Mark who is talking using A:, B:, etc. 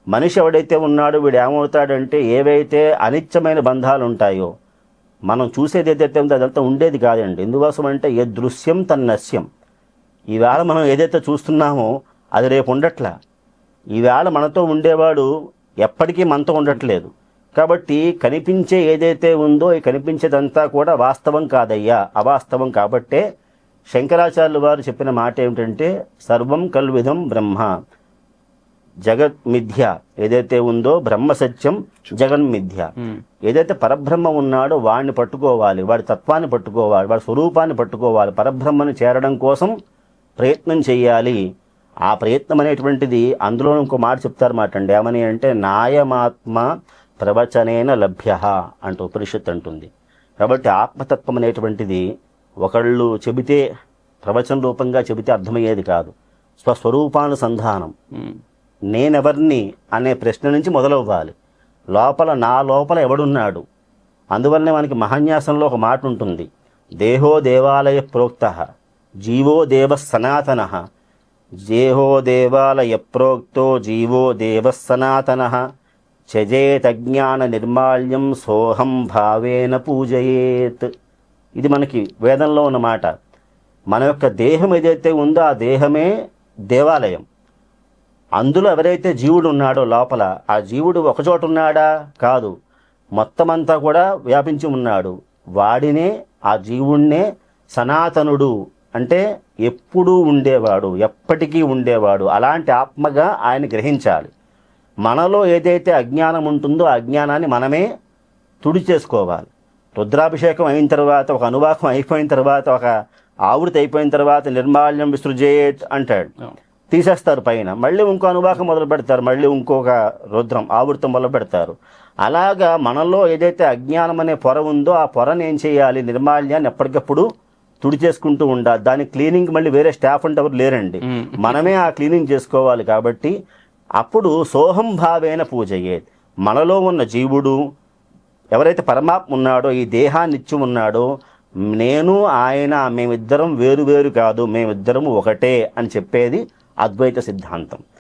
A: మనిషి ఎవడైతే ఉన్నాడో వీడు ఏమవుతాడంటే ఏవైతే అనిత్యమైన బంధాలు ఉంటాయో మనం చూసేది ఏదైతే ఉందో అదంతా ఉండేది కాదండి. ఎందుకోసం అంటే ఏ దృశ్యం తన్నస్యం. ఈవేళ మనం ఏదైతే చూస్తున్నామో అది రేపు ఉండట్లా. ఈవేళ మనతో ఉండేవాడు ఎప్పటికీ మనతో ఉండట్లేదు. కాబట్టి కనిపించే ఏదైతే ఉందో ఈ కనిపించేదంతా కూడా వాస్తవం కాదయ్యా, అవాస్తవం. కాబట్టే శంకరాచార్యులు వారు చెప్పిన మాట ఏమిటంటే సర్వం కల్విదం బ్రహ్మ జగత్ మిథ్య. ఏదైతే ఉందో బ్రహ్మ సత్యం జగన్మిథ్య. ఏదైతే పరబ్రహ్మ ఉన్నాడో వాడిని పట్టుకోవాలి, వాడి తత్వాన్ని పట్టుకోవాలి, వాడి స్వరూపాన్ని పట్టుకోవాలి. పరబ్రహ్మను చేరడం కోసం ప్రయత్నం చేయాలి. ఆ ప్రయత్నం అనేటువంటిది అందులో ఇంకో మాట చెప్తారన్నమాట అండి. ఏమని అంటే నాయమాత్మ ప్రవచనేన లభ్య అంటూ ఉపనిషత్తు అంటుంది. కాబట్టి ఆత్మతత్వం అనేటువంటిది ఒకళ్ళు చెబితే ప్రవచన రూపంగా చెబితే అర్థమయ్యేది కాదు. స్వస్వరూపానుసంధానం, నేనెవర్ని అనే ప్రశ్న నుంచి మొదలవ్వాలి. నా లోపల ఎవడున్నాడు. అందువల్లనే మనకి మహాన్యాసంలో ఒక మాట ఉంటుంది, దేహో దేవాలయ ప్రోక్త జీవో దేవ సనాతన. దేహో దేవాలయ ప్రోక్తో జీవో దేవ సనాతన. త్యజేతజ్ఞాన నిర్మాల్యం సోహం భావేన పూజయేత్. ఇది మనకి వేదంలో ఉన్న మాట. మన యొక్క దేహం ఏదైతే ఉందో ఆ దేహమే దేవాలయం. అందులో ఎవరైతే జీవుడు ఉన్నాడో లోపల, ఆ జీవుడు ఒకచోట ఉన్నాడా? కాదు, మొత్తం అంతా కూడా వ్యాపించి ఉన్నాడు. వాడినే, ఆ జీవుణ్ణే సనాతనుడు అంటే ఎప్పుడూ ఉండేవాడు, ఎప్పటికీ ఉండేవాడు. అలాంటి ఆత్మగా ఆయన గ్రహించాలి. మనలో ఏదైతే అజ్ఞానం ఉంటుందో ఆ అజ్ఞానాన్ని మనమే తుడి చేసుకోవాలి. రుద్రాభిషేకం అయిన తర్వాత, ఒక అనువాకం అయిపోయిన తర్వాత, ఒక ఆవృతి అయిపోయిన తర్వాత నిర్మాల్యం విసృజేత్ అంటాడు, తీసేస్తారు పైన. మళ్ళీ ఇంకో అనువాకం మొదలు పెడతారు, మళ్ళీ ఇంకొక రుద్రం ఆవృతం మొదలు పెడతారు. అలాగా మనలో ఏదైతే అజ్ఞానం అనే పొర ఉందో ఆ పొరను ఏం చేయాలి, నిర్మాల్యాన్ని ఎప్పటికప్పుడు తుడి చేసుకుంటూ ఉండాలి. దాని క్లీనింగ్ మళ్ళీ వేరే స్టాఫ్ అంటే ఎవరు లేరండి, మనమే ఆ క్లీనింగ్ చేసుకోవాలి. కాబట్టి అప్పుడు సోహం భావేన పూజయేత్. మనలో ఉన్న జీవుడు ఎవరైతే పరమాత్మ ఉన్నాడో, ఈ దేహాన్ని ఇచ్చి ఉన్నాడో, నేను ఆయన మేమిద్దరం వేరు వేరు కాదు, మేమిద్దరము ఒకటే అని చెప్పేది అద్వైత సిద్ధాంతం.